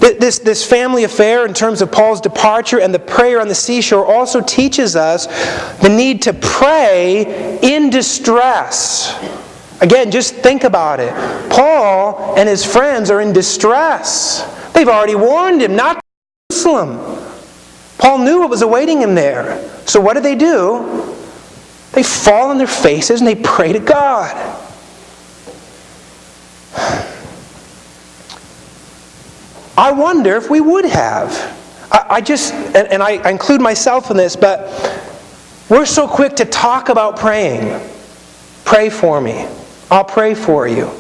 This family affair in terms of Paul's departure and the prayer on the seashore also teaches us the need to pray in distress. Again, just think about it. Paul and his friends are in distress. They've already warned him not to go to Jerusalem. Paul knew what was awaiting him there. So what do? They fall on their faces and they pray to God. I wonder if we would have. I include myself in this, but we're so quick to talk about praying. Pray for me. I'll pray for you.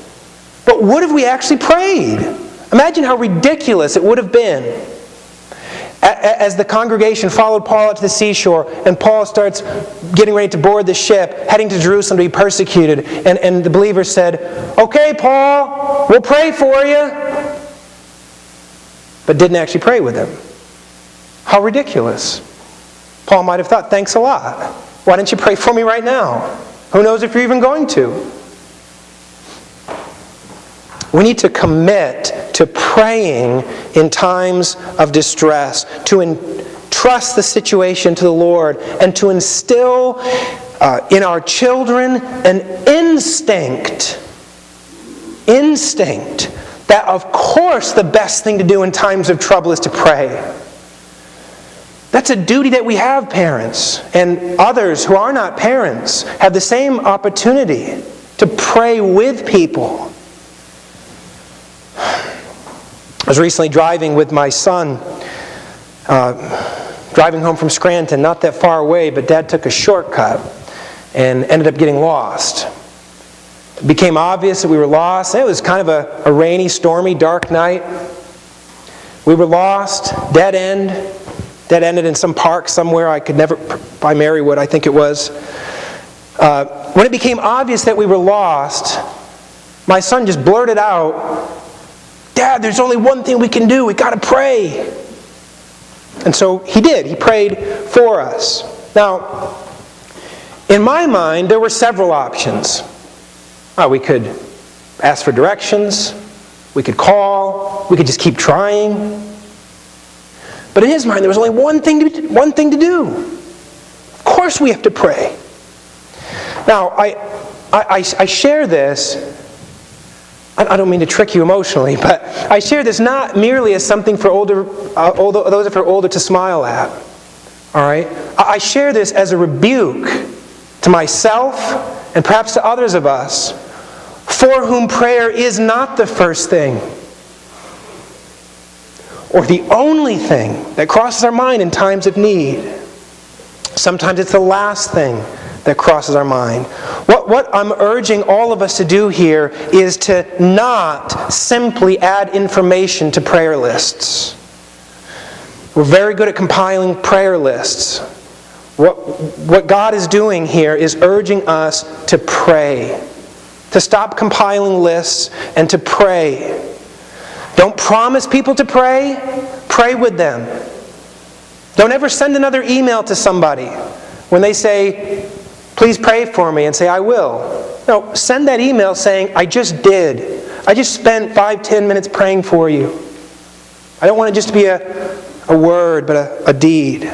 But what if we actually prayed? Imagine how ridiculous it would have been. As the congregation followed Paul out to the seashore, and Paul starts getting ready to board the ship, heading to Jerusalem to be persecuted, and the believers said, "Okay, Paul, we'll pray for you," but didn't actually pray with him. How ridiculous. Paul might have thought, "Thanks a lot. Why don't you pray for me right now? Who knows if you're even going to?" We need to commit to praying in times of distress, to entrust the situation to the Lord, and to instill in our children an instinct that of course the best thing to do in times of trouble is to pray. That's a duty that we have, parents, and others who are not parents have the same opportunity to pray with people. I was recently driving with my son, driving home from Scranton, not that far away, but Dad took a shortcut and ended up getting lost. It became obvious that we were lost. It was kind of a rainy, stormy, dark night. We were lost, dead ended in some park somewhere, by Marywood, I think it was. When it became obvious that we were lost, my son just blurted out, "Dad, there's only one thing we can do. We got to pray." And so he did. He prayed for us. Now, in my mind, there were several options. We could ask for directions. We could call. We could just keep trying. But in his mind, there was only one thing to do. Of course we have to pray. Now, I share this. I don't mean to trick you emotionally, but I share this not merely as something for those that are older to smile at. All right? I share this as a rebuke to myself and perhaps to others of us for whom prayer is not the first thing or the only thing that crosses our mind in times of need. Sometimes it's the last thing that crosses our mind. What I'm urging all of us to do here is to not simply add information to prayer lists. We're very good at compiling prayer lists. What God is doing here is urging us to pray. To stop compiling lists and to pray. Don't promise people to pray. Pray with them. Don't ever send another email to somebody when they say, "Please pray for me," and say, "I will." No, send that email saying, "I just did. I just spent 5-10 minutes praying for you." I don't want it just to be a word, but a deed.